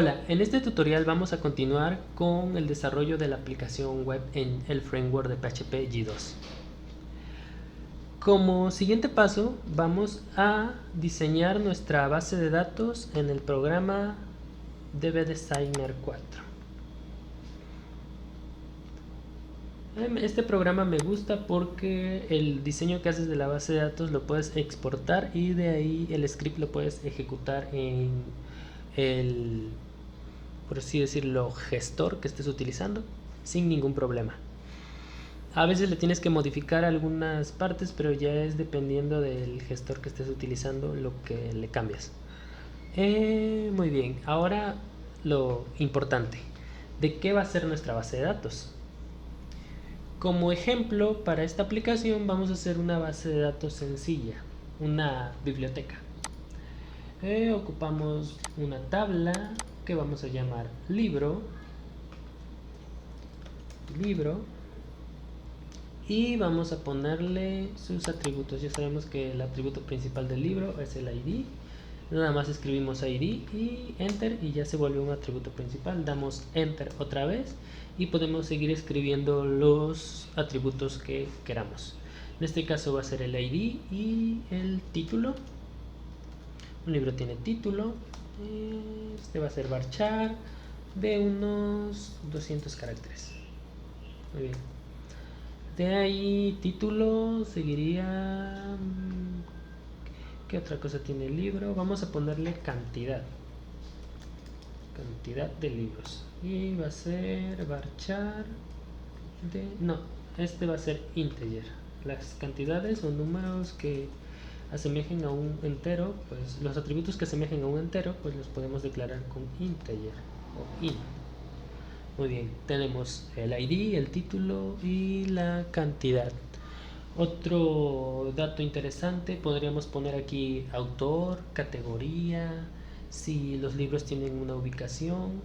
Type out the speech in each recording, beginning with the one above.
Hola, en este tutorial vamos a continuar con el desarrollo de la aplicación web en el framework de PHP G2. Como siguiente paso, vamos a diseñar nuestra base de datos en el programa DB Designer 4. Este programa me gusta porque el diseño que haces de la base de datos lo puedes exportar y de ahí el script lo puedes ejecutar en el, por así decirlo, gestor que estés utilizando sin ningún problema. A veces le tienes que modificar algunas partes, pero ya es dependiendo del gestor que estés utilizando lo que le cambias. Muy bien, ahora lo importante, ¿de qué va a ser nuestra base de datos? Como ejemplo, para esta aplicación vamos a hacer una base de datos sencilla, una biblioteca. Ocupamos una tabla que vamos a llamar libro, y vamos a ponerle sus atributos. Ya sabemos que el atributo principal del libro es el ID. Nada más escribimos ID y Enter y ya se vuelve un atributo principal. Damos Enter otra vez y podemos seguir escribiendo los atributos que queramos. En este caso va a ser el ID y el título. Un libro tiene título. Este va a ser varchar de unos 200 caracteres. Muy bien. De ahí título seguiría. ¿Qué otra cosa tiene el libro? Vamos a ponerle cantidad de libros y va a ser varchar de, no, este va a ser integer. Las cantidades o números que asemejen a un entero, pues los atributos que asemejen a un entero, pues los podemos declarar con integer o int. Muy bien, tenemos el ID, el título y la cantidad. Otro dato interesante, podríamos poner aquí autor, categoría, si los libros tienen una ubicación,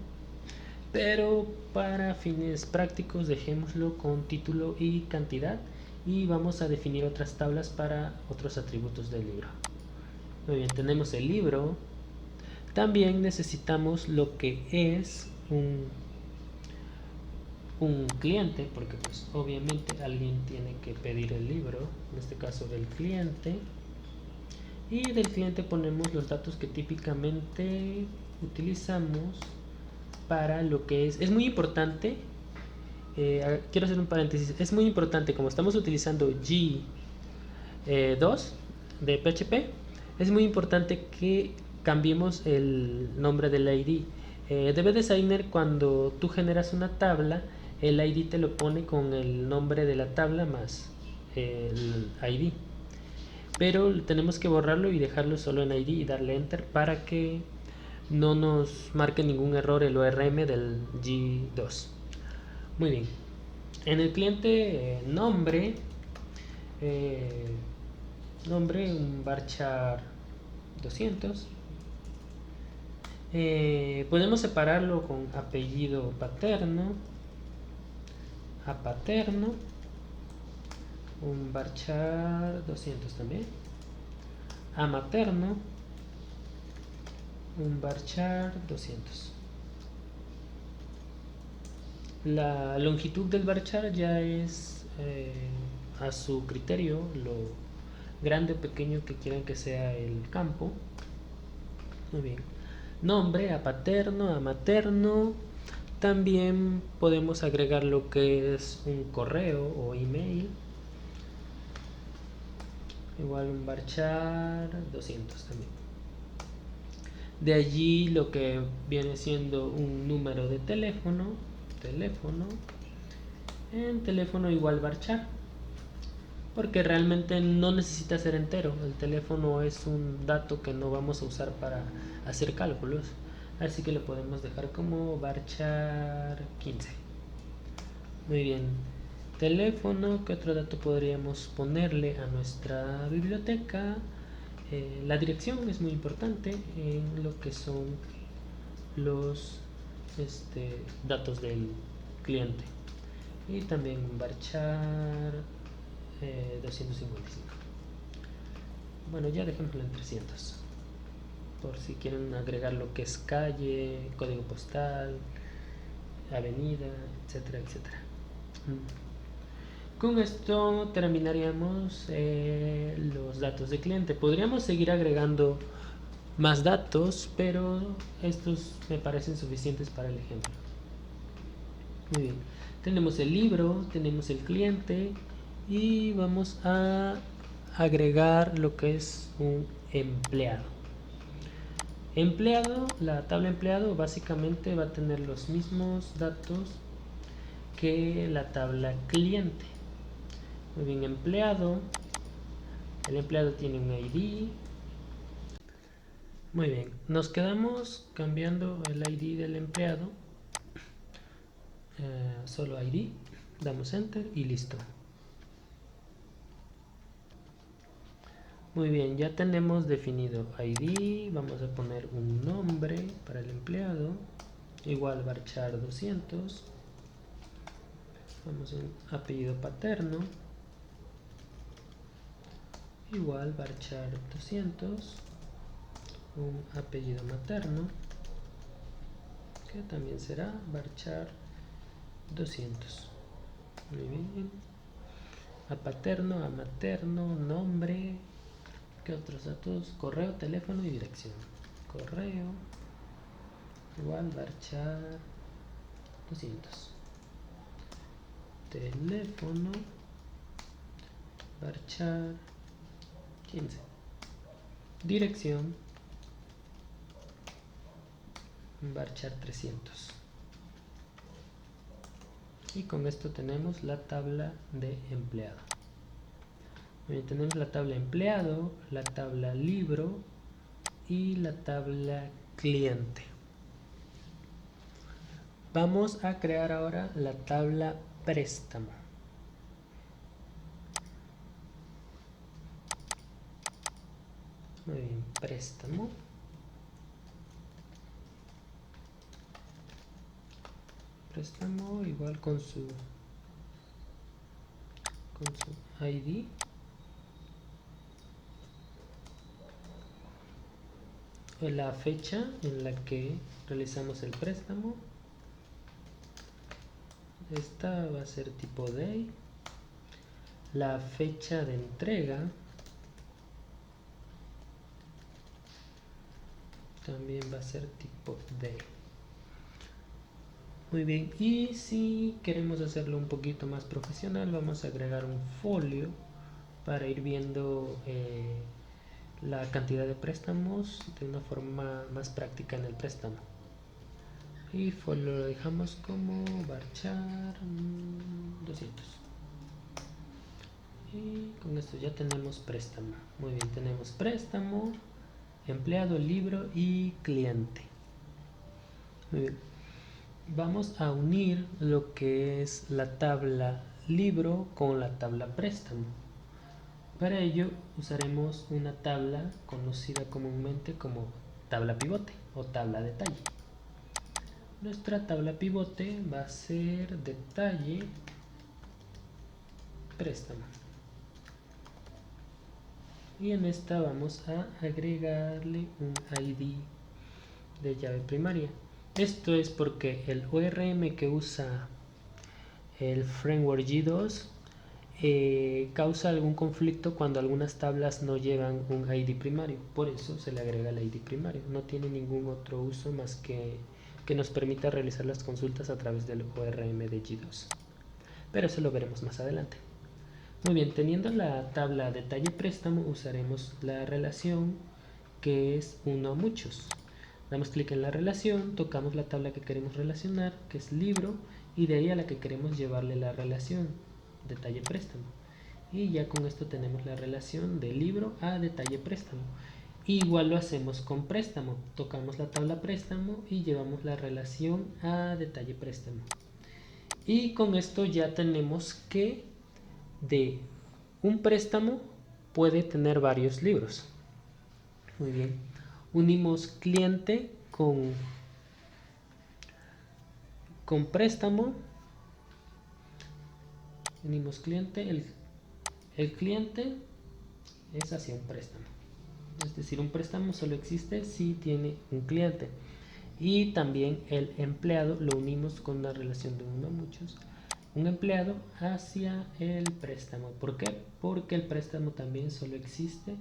pero para fines prácticos dejémoslo con título y cantidad y vamos a definir otras tablas para otros atributos del libro. Muy bien, tenemos el libro. También necesitamos lo que es un cliente, porque pues obviamente alguien tiene que pedir el libro, en este caso del cliente, y del cliente ponemos los datos que típicamente utilizamos para lo que es muy importante. Quiero hacer un paréntesis, es muy importante, como estamos utilizando G2 de PHP, es muy importante que cambiemos el nombre del ID. DB Designer, cuando tú generas una tabla, el ID te lo pone con el nombre de la tabla más el ID, pero tenemos que borrarlo y dejarlo solo en ID y darle enter para que no nos marque ningún error el ORM del G2. Muy bien, en el cliente nombre un varchar 200. Podemos separarlo con apellido paterno a paterno, un varchar 200 también, a materno un varchar 200. La longitud del varchar ya es a su criterio, lo grande o pequeño que quieran que sea el campo. Muy bien, nombre a paterno, a materno. También podemos agregar lo que es un correo o email, igual un varchar 200 también. De allí lo que viene siendo un número de teléfono, en teléfono igual varchar, porque realmente no necesita ser entero. El teléfono es un dato que no vamos a usar para hacer cálculos, así que lo podemos dejar como varchar 15. Muy bien, teléfono. ¿Qué otro dato podríamos ponerle a nuestra biblioteca? La dirección es muy importante en lo que son los datos del cliente, y también varchar 255. Bueno, ya dejémoslo en 300. por si quieren agregar lo que es calle, código postal, avenida, etcétera, etcétera. Con esto terminaríamos los datos de cliente. Podríamos seguir agregando más datos, pero estos me parecen suficientes para el ejemplo. Muy bien, tenemos el libro, tenemos el cliente y vamos a agregar lo que es un empleado. La tabla empleado básicamente va a tener los mismos datos que la tabla cliente. Muy bien, el empleado tiene un ID. Muy bien, nos quedamos cambiando el ID del empleado, solo ID, damos enter y listo. Muy bien, ya tenemos definido ID, vamos a poner un nombre para el empleado, igual varchar 200, vamos a un apellido paterno, igual varchar 200, un apellido materno, que también será varchar 200. Muy bien, a paterno, a materno, nombre, ¿qué otros datos? Correo, teléfono y dirección. Correo, igual varchar 200. Teléfono, varchar 15. Dirección, varchar 300. Y con esto tenemos la tabla de empleado. Bien, tenemos la tabla empleado, la tabla libro y la tabla cliente. Vamos a crear ahora la tabla préstamo. Muy bien, préstamo. Préstamo igual con su ID. La fecha en la que realizamos el préstamo. Esta va a ser tipo day. La fecha de entrega también va a ser tipo day. Muy bien, y si queremos hacerlo un poquito más profesional, vamos a agregar un folio para ir viendo la cantidad de préstamos de una forma más práctica en el préstamo. Y folio lo dejamos como varchar 200. Y con esto ya tenemos préstamo. Muy bien, tenemos préstamo, empleado, libro y cliente. Muy bien. Vamos a unir lo que es la tabla libro con la tabla préstamo. Para ello usaremos una tabla conocida comúnmente como tabla pivote o tabla detalle. Nuestra tabla pivote va a ser detalle préstamo. Y en esta vamos a agregarle un ID de llave primaria. Esto es porque el ORM que usa el framework G2 causa algún conflicto cuando algunas tablas no llevan un ID primario. Por eso se le agrega el ID primario. No tiene ningún otro uso más que nos permita realizar las consultas a través del ORM de G2. Pero eso lo veremos más adelante. Muy bien, teniendo la tabla detalle préstamo, usaremos la relación que es uno a muchos. Damos clic en la relación, tocamos la tabla que queremos relacionar, que es libro, y de ahí a la que queremos llevarle la relación, detalle préstamo. Y ya con esto tenemos la relación de libro a detalle préstamo. Igual lo hacemos con préstamo, tocamos la tabla préstamo y llevamos la relación a detalle préstamo. Y con esto ya tenemos que de un préstamo puede tener varios libros. Muy bien, unimos cliente con préstamo, unimos cliente, el cliente es hacia un préstamo. Es decir, un préstamo solo existe si tiene un cliente. Y también el empleado lo unimos con una relación de uno a muchos. Un empleado hacia el préstamo. ¿Por qué? Porque el préstamo también solo existe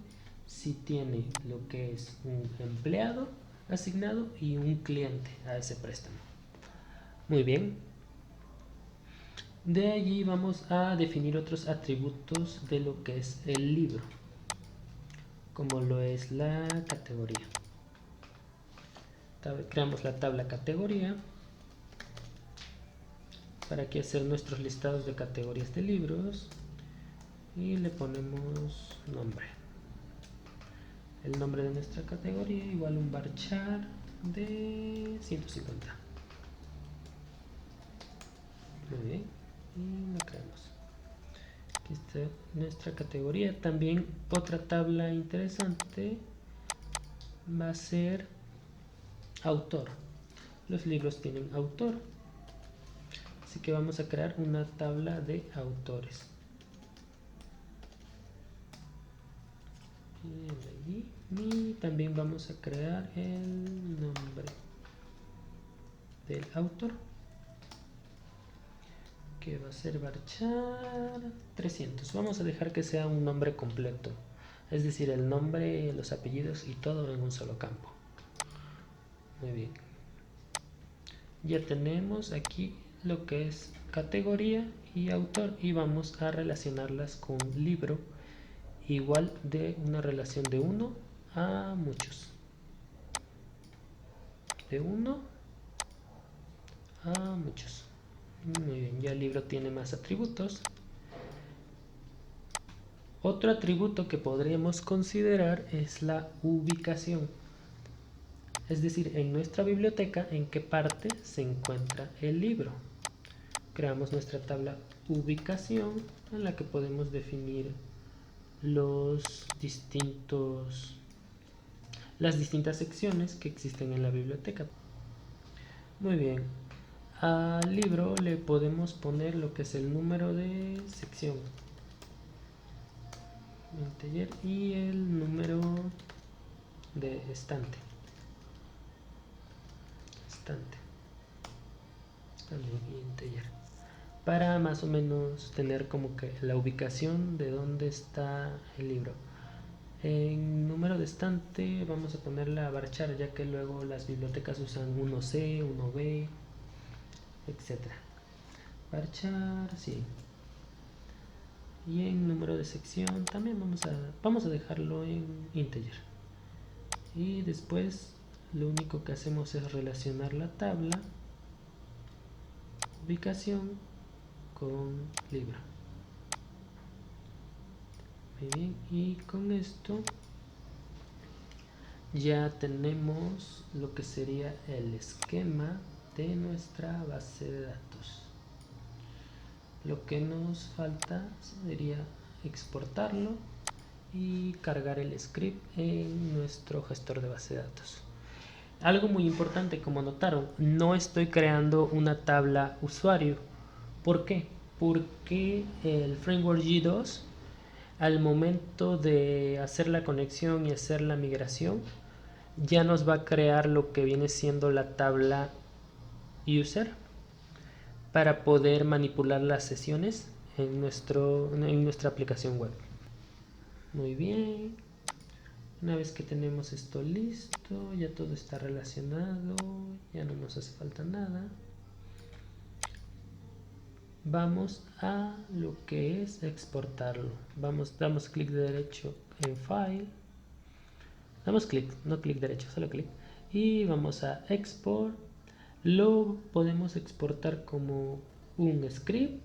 si tiene lo que es un empleado asignado y un cliente a ese préstamo. Muy bien. De allí vamos a definir otros atributos de lo que es el libro, como lo es la categoría. Creamos la tabla categoría para aquí hacer nuestros listados de categorías de libros y le ponemos nombre. El nombre de nuestra categoría igual un varchar de 150. Muy bien, y lo creamos. Aquí está nuestra categoría. También otra tabla interesante va a ser autor. Los libros tienen autor, así que vamos a crear una tabla de autores. Y también vamos a crear el nombre del autor, que va a ser varchar 300. Vamos a dejar que sea un nombre completo, es decir, el nombre, los apellidos y todo en un solo campo. Muy bien, ya tenemos aquí lo que es categoría y autor y vamos a relacionarlas con libro, igual de una relación de 1 a muchos, de 1 a muchos. Muy bien, ya el libro tiene más atributos. Otro atributo que podríamos considerar es la ubicación, es decir, en nuestra biblioteca en qué parte se encuentra el libro. Creamos nuestra tabla ubicación en la que podemos definir las distintas secciones que existen en la biblioteca. Muy bien, al libro le podemos poner lo que es el número de sección integer y el número de estante también integer, para más o menos tener como que la ubicación de dónde está el libro. En número de estante vamos a ponerla a varchar, ya que luego las bibliotecas usan 1C, 1B, etc. Varchar, sí. Y en número de sección también vamos a dejarlo en integer. Y después lo único que hacemos es relacionar la tabla ubicación con libro. Muy bien, y con esto ya tenemos lo que sería el esquema de nuestra base de datos. Lo que nos falta sería exportarlo y cargar el script en nuestro gestor de base de datos. Algo muy importante, como notaron, no estoy creando una tabla usuario. ¿Por qué? Porque el framework G2, al momento de hacer la conexión y hacer la migración, ya nos va a crear lo que viene siendo la tabla user para poder manipular las sesiones en nuestra aplicación web. Muy bien, una vez que tenemos esto listo, ya todo está relacionado, ya no nos hace falta nada. Vamos a lo que es exportarlo. Damos clic derecho en File. Damos clic, no clic derecho, solo clic. Y vamos a Export. Lo podemos exportar como un script.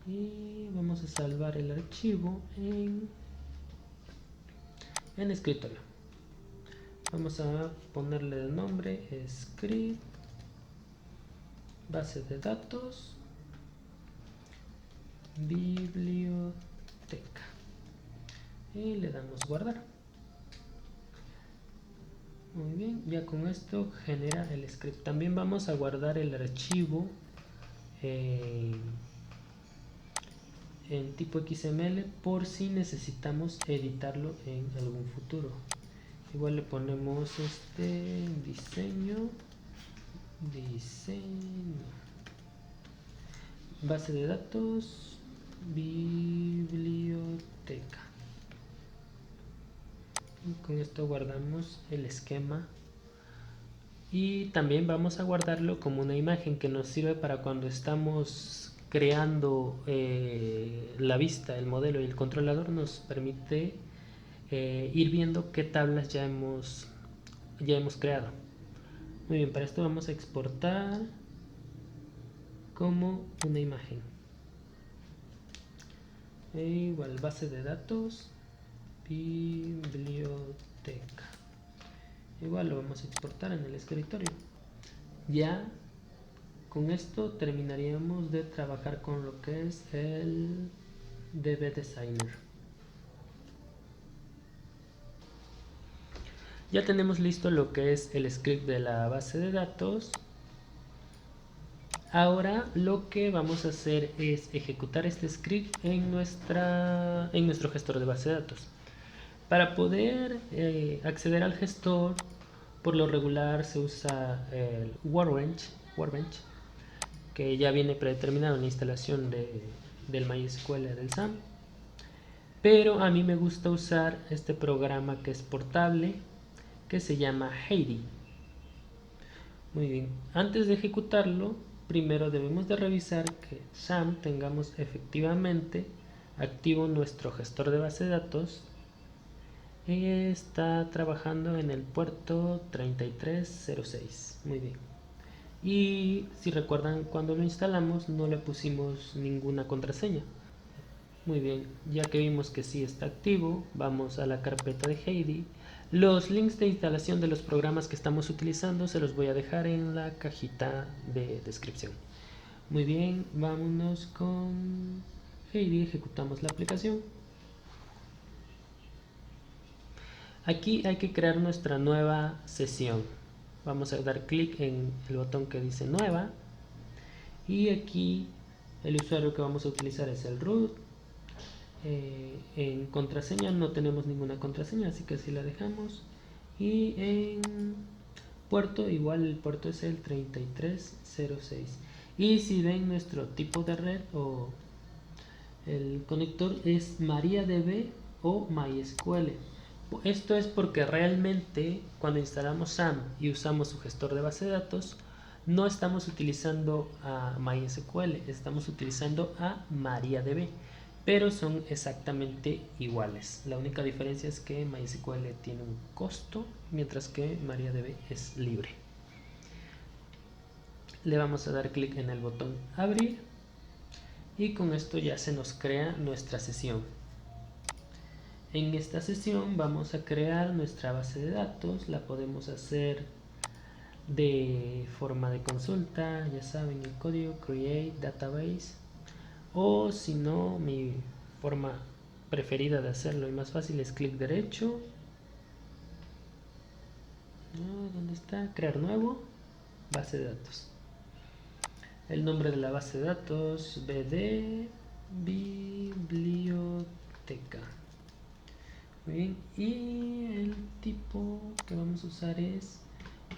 Y vamos a salvar el archivo en escritorio. Vamos a ponerle de nombre script base de datos biblioteca y le damos guardar. Muy bien, ya con esto genera el script. También vamos a guardar el archivo en en tipo XML por si necesitamos editarlo en algún futuro. Igual le ponemos diseño, base de datos, biblioteca. Y con esto guardamos el esquema. Y también vamos a guardarlo como una imagen que nos sirve para cuando estamos creando la vista, el modelo y el controlador. Nos permite ir viendo qué tablas ya hemos creado. Muy bien, para esto vamos a exportar como una imagen. Igual, base de datos, biblioteca. Igual lo vamos a exportar en el escritorio. Ya con esto terminaríamos de trabajar con lo que es el DB Designer. Ya tenemos listo lo que es el script de la base de datos. Ahora lo que vamos a hacer es ejecutar este script en nuestro gestor de base de datos. Para poder acceder al gestor, por lo regular se usa el Workbench, que ya viene predeterminado en la instalación del MySQL del SAM. Pero a mí me gusta usar este programa que es portable, que se llama Heidi. Muy bien, antes de ejecutarlo, primero debemos de revisar que SAM tengamos efectivamente activo nuestro gestor de base de datos. Está trabajando en el puerto 3306. Muy bien. Y si recuerdan, cuando lo instalamos no le pusimos ninguna contraseña. Muy bien, ya que vimos que sí está activo, vamos a la carpeta de Heidi. Los links de instalación de los programas que estamos utilizando se los voy a dejar en la cajita de descripción. Muy bien, vámonos con Heidi, ejecutamos la aplicación. Aquí hay que crear nuestra nueva sesión. Vamos a dar clic en el botón que dice nueva. Y aquí el usuario que vamos a utilizar es el root. En contraseña no tenemos ninguna contraseña, así que así la dejamos. Y en puerto, igual el puerto es el 3306. Y si ven, nuestro tipo de red o el conector es MariaDB o MySQL. Esto es porque realmente cuando instalamos SAM y usamos su gestor de base de datos, no estamos utilizando a MySQL, estamos utilizando a MariaDB, pero son exactamente iguales. La única diferencia es que MySQL tiene un costo, mientras que MariaDB es libre. Le vamos a dar clic en el botón abrir y con esto ya se nos crea nuestra sesión. En esta sesión vamos a crear nuestra base de datos. La podemos hacer de forma de consulta, ya saben, el código create database, o si no, mi forma preferida de hacerlo y más fácil es clic derecho. ¿Dónde está? Crear nuevo, base de datos. El nombre de la base de datos, bd biblioteca. Muy bien, y el tipo que vamos a usar es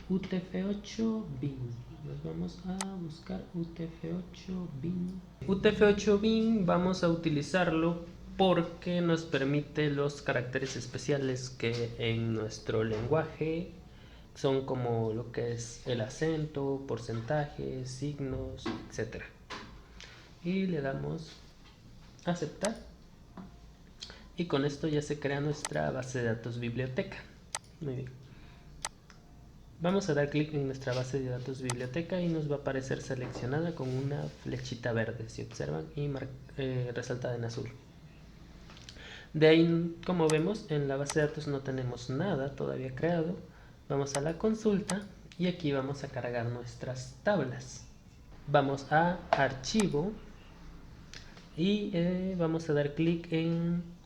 UTF-8 bin. Nos vamos a buscar UTF-8 bin. UTF-8 bin vamos a utilizarlo porque nos permite los caracteres especiales que en nuestro lenguaje son como lo que es el acento, porcentajes, signos, etc. Y le damos a aceptar. Y con esto ya se crea nuestra base de datos biblioteca. Muy bien. Vamos a dar clic en nuestra base de datos biblioteca y nos va a aparecer seleccionada con una flechita verde, si observan, y resaltada en azul. De ahí, como vemos, en la base de datos no tenemos nada todavía creado. Vamos a la consulta y aquí vamos a cargar nuestras tablas. Vamos a archivo y vamos a dar clic en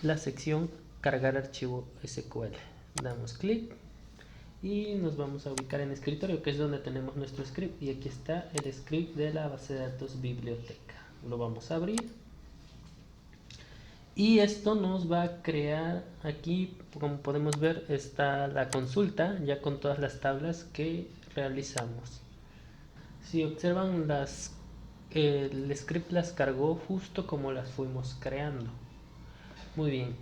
la sección cargar archivo SQL. Damos clic y nos vamos a ubicar en escritorio, que es donde tenemos nuestro script, y aquí está el script de la base de datos biblioteca. Lo vamos a abrir Y esto nos va a crear, aquí como podemos ver está la consulta ya con todas las tablas que realizamos. Si observan el script las cargó justo como las fuimos creando. Muy bien.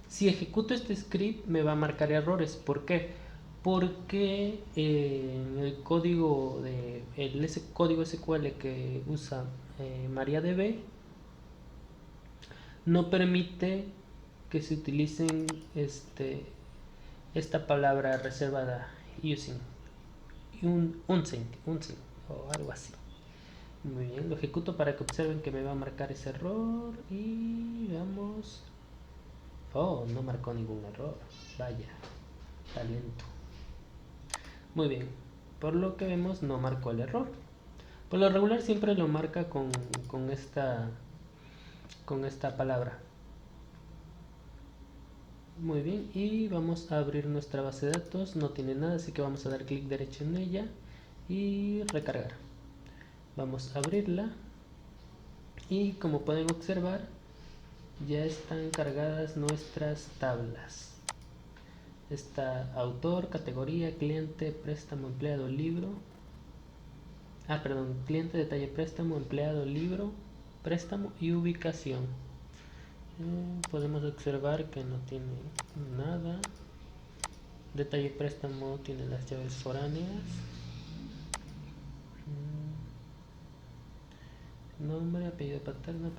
Si ejecuto este script me va a marcar errores. ¿Por qué? Porque el código ese código SQL que usa MariaDB no permite que se utilicen esta palabra reservada using unsync o algo así. Muy bien, lo ejecuto para que observen que me va a marcar ese error y veamos. Oh, no marcó ningún error. Vaya, talento. Muy bien, por lo que vemos no marcó el error. Por lo regular siempre lo marca con esta palabra. Muy bien, y vamos a abrir nuestra base de datos. No tiene nada, así que vamos a dar clic derecho en ella y recargar. Vamos a abrirla y como pueden observar ya están cargadas nuestras tablas. Está autor, categoría, cliente, préstamo, empleado, libro. Cliente, detalle, préstamo, empleado, libro, préstamo y ubicación. Podemos observar que no tiene nada. Detalle, préstamo, tiene las llaves foráneas. Nombre, apellido paterno,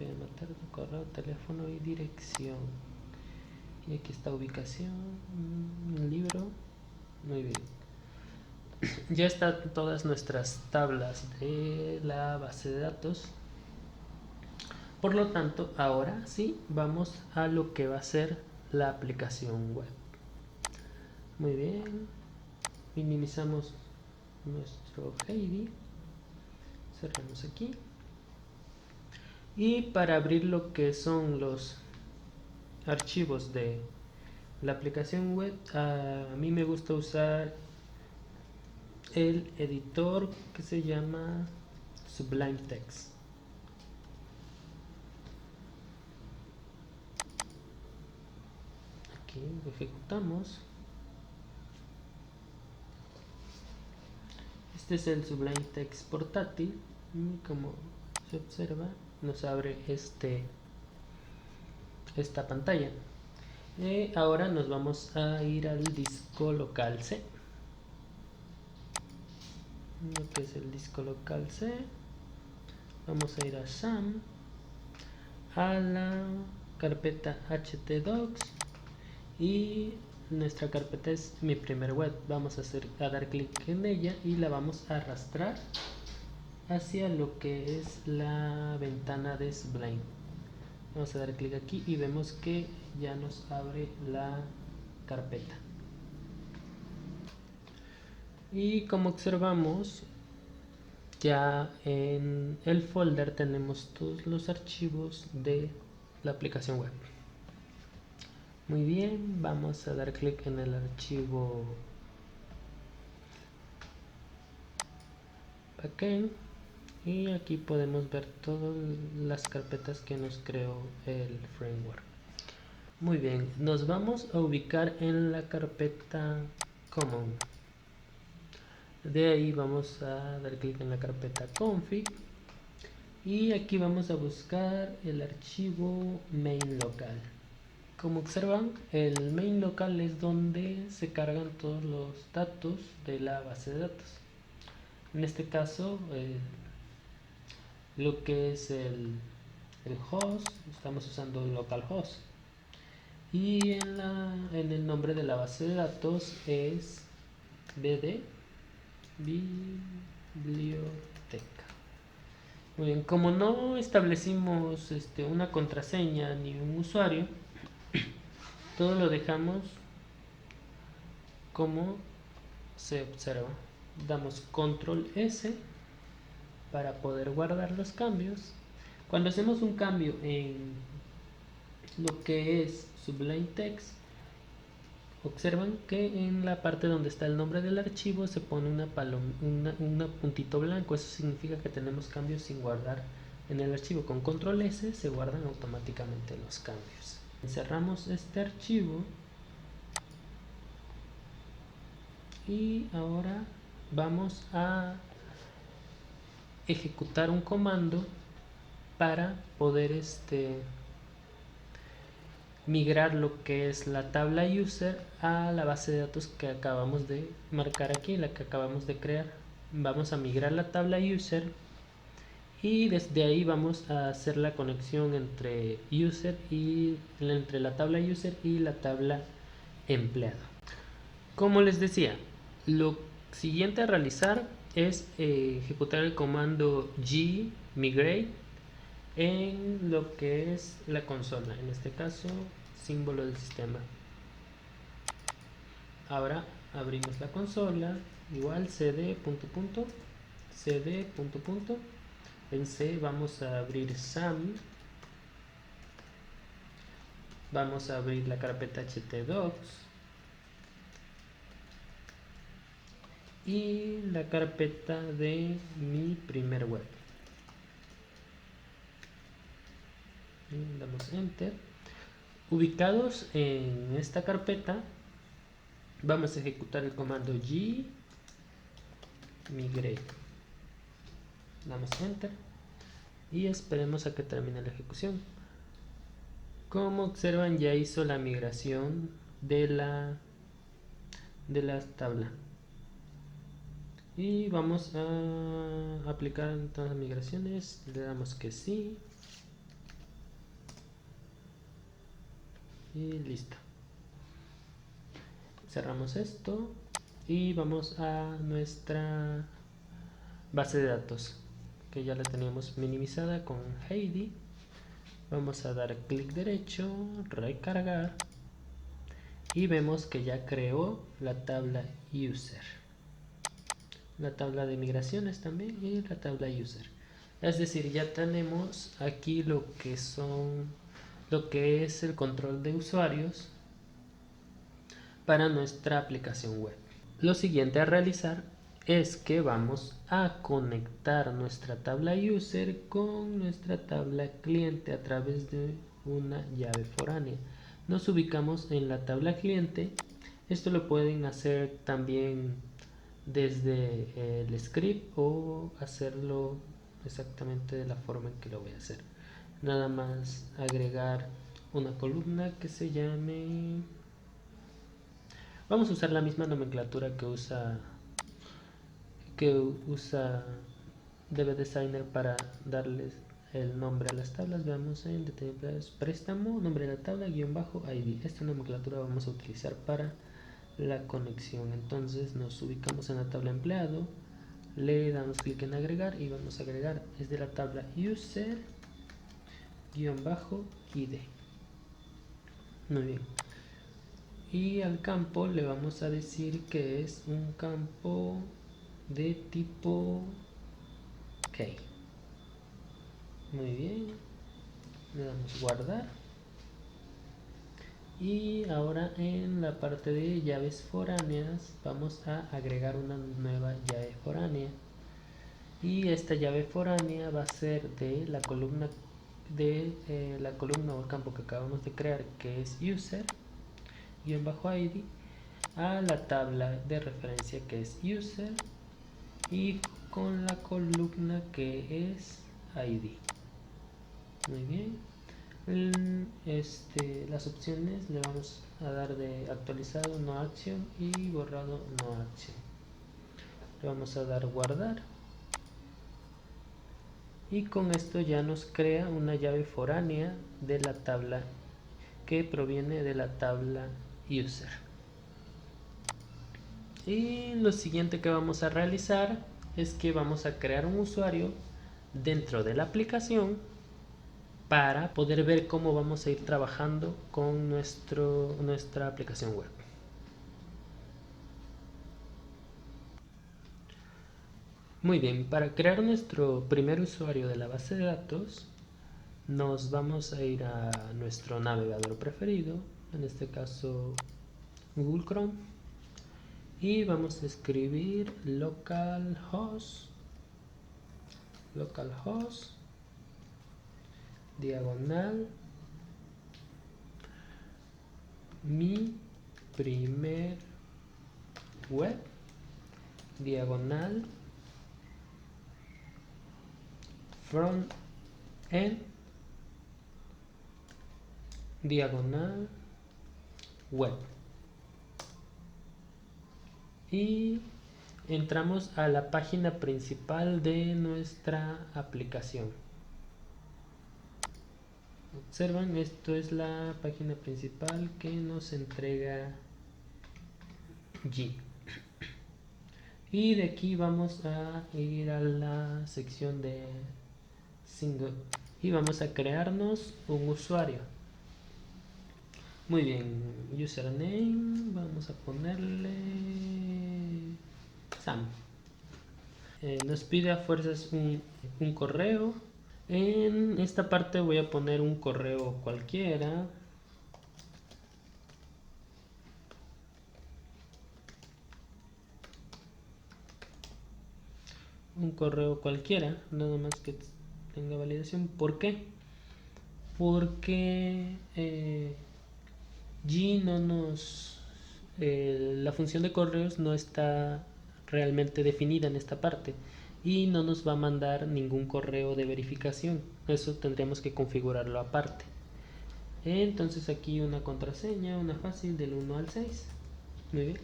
correo, teléfono y dirección. Y aquí está ubicación, libro. Muy bien. Ya están todas nuestras tablas de la base de datos. Por lo tanto, ahora sí vamos a lo que va a ser la aplicación web. Muy bien. Minimizamos nuestro Heidi. Cerramos aquí. Y para abrir lo que son los archivos de la aplicación web, a mí me gusta usar el editor que se llama Sublime Text. Aquí lo ejecutamos. Este es el Sublime Text portátil y como se observa nos abre esta pantalla. Ahora nos vamos a ir al disco local C. Lo que es el disco local C, vamos a ir a SAM, a la carpeta htdocs y nuestra carpeta es mi primer web. Vamos a dar clic en ella y la vamos a arrastrar hacia lo que es la ventana de Sublime. Vamos a dar clic aquí y vemos que ya nos abre la carpeta. Y como observamos, ya en el folder tenemos todos los archivos de la aplicación web. Muy bien, vamos a dar clic en el archivo backend y aquí podemos ver todas las carpetas que nos creó el framework. Muy bien, nos vamos a ubicar en la carpeta common. De ahí vamos a dar clic en la carpeta config y aquí vamos a buscar el archivo main local. Como observan, el main local es donde se cargan todos los datos de la base de datos. En este caso, lo que es el host, estamos usando localhost. Y en el nombre de la base de datos es bd biblioteca. Muy bien, como no establecimos una contraseña ni un usuario, todo lo dejamos como se observa. Damos control S para poder guardar los cambios. Cuando hacemos un cambio en lo que es Sublime Text, observan que en la parte donde está el nombre del archivo se pone una puntito blanco. Eso significa que tenemos cambios sin guardar En el archivo con control S se guardan automáticamente los cambios. Cerramos este archivo y ahora vamos a ejecutar un comando para poder migrar lo que es la tabla user a la base de datos que acabamos de marcar aquí, la que acabamos de crear. Vamos a migrar la tabla user y desde ahí vamos a hacer la conexión entre la tabla user y la tabla empleado. Como les decía, lo siguiente a realizar es ejecutar el comando gmigrate en lo que es la consola, en este caso símbolo del sistema. Ahora abrimos la consola, igual cd cd en C vamos a abrir SAM, vamos a abrir la carpeta htdocs y la carpeta de mi primer web. Damos enter. Ubicados en esta carpeta vamos a ejecutar el comando gmigrate. Damos enter y esperemos a que termine la ejecución. Como observan, ya hizo la migración de la tabla y vamos a aplicar todas las migraciones. Le damos que sí y listo. Cerramos esto y vamos a nuestra base de datos, que ya la teníamos minimizada con Heidi. Vamos a dar clic derecho, recargar y vemos que ya creó la tabla user, la tabla de migraciones también y la tabla user. Es decir, ya tenemos aquí lo que es el control de usuarios para nuestra aplicación web. Lo siguiente a realizar es que vamos a conectar nuestra tabla user con nuestra tabla cliente a través de una llave foránea. Nos ubicamos en la tabla cliente. Esto lo pueden hacer también desde el script o hacerlo exactamente de la forma en que lo voy a hacer. Nada más agregar una columna que se llame... Vamos a usar la misma nomenclatura que usa DB Designer para darles el nombre a las tablas. Veamos en detalles, préstamo, nombre de la tabla, guión bajo, ID. Esta nomenclatura vamos a utilizar para la conexión. Entonces nos ubicamos en la tabla empleado, le damos clic en agregar y vamos a agregar desde la tabla user guión bajo ID. Muy bien. Y al campo le vamos a decir que es un campo de tipo key. Muy bien, le damos guardar y ahora en la parte de llaves foráneas vamos a agregar una nueva llave foránea y esta llave foránea va a ser de la columna o el campo que acabamos de crear, que es user guión bajo ID, a la tabla de referencia que es user y con la columna que es ID. Muy bien. Las opciones le vamos a dar de actualizado no action y borrado no action. Le vamos a dar guardar y con esto ya nos crea una llave foránea de la tabla que proviene de la tabla user. Y lo siguiente que vamos a realizar es que vamos a crear un usuario dentro de la aplicación para poder ver cómo vamos a ir trabajando con nuestra aplicación web. Muy bien, para crear nuestro primer usuario de la base de datos nos vamos a ir a nuestro navegador preferido, en este caso Google Chrome, y vamos a escribir localhost diagonal mi primer web, diagonal front end, diagonal web. Y entramos a la página principal de nuestra aplicación. Observan, esto es la página principal que nos entrega G. Y de aquí vamos a ir a la sección de single y vamos a crearnos un usuario. Muy bien, username, vamos a ponerle Sam. Nos pide a fuerzas un correo. En esta parte voy a poner un correo cualquiera. Un correo cualquiera, nada más que tenga validación. ¿Por qué? Porque G no nos... la función de correos no está realmente definida en esta parte y no nos va a mandar ningún correo de verificación. Eso tendríamos que configurarlo aparte. Entonces aquí una contraseña, una fácil del 1 al 6. Muy bien.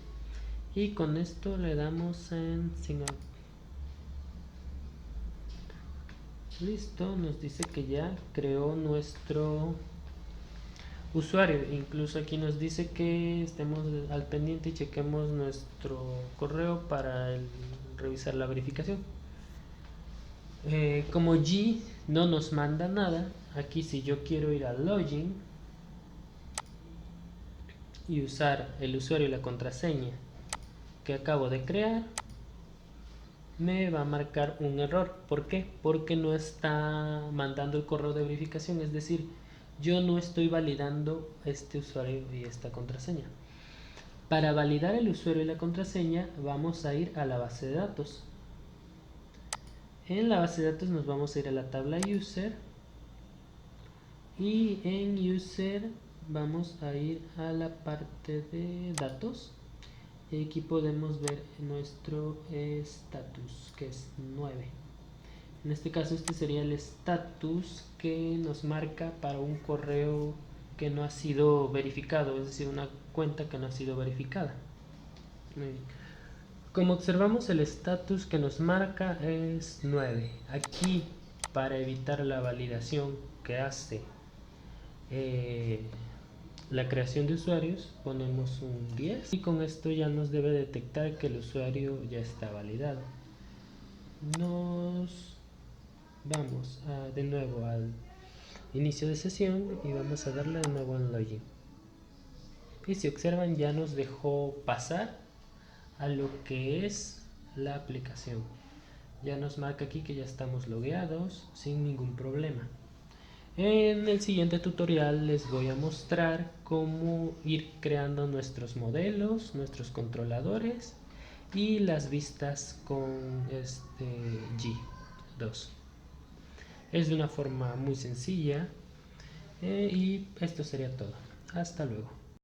Y con esto le damos en Sign Up. Listo, nos dice que ya creó nuestro usuario. Incluso aquí nos dice que estemos al pendiente y chequemos nuestro correo para revisar la verificación. Como G no nos manda nada, aquí si yo quiero ir al login y usar el usuario y la contraseña que acabo de crear, me va a marcar un error. ¿Por qué? Porque no está mandando el correo de verificación, es decir, yo no estoy validando este usuario y esta contraseña. Para validar el usuario y la contraseña vamos a ir a la base de datos. En la base de datos nos vamos a ir a la tabla user y en user vamos a ir a la parte de datos y aquí podemos ver nuestro estatus, que es 9. En este caso este sería el estatus que nos marca para un correo que no ha sido verificado, es decir, una cuenta que no ha sido verificada. Muy bien. Como observamos, el estatus que nos marca es 9. Aquí, para evitar la validación que hace la creación de usuarios, ponemos un 10 y con esto ya nos debe detectar que el usuario ya está validado. Nos vamos de nuevo al inicio de sesión y vamos a darle de nuevo en login. Y si observan, ya nos dejó pasar a lo que es la aplicación. Ya nos marca aquí que ya estamos logueados sin ningún problema. En el siguiente tutorial les voy a mostrar cómo ir creando nuestros modelos, nuestros controladores y las vistas con este G2. Es de una forma muy sencilla y esto sería todo. Hasta luego.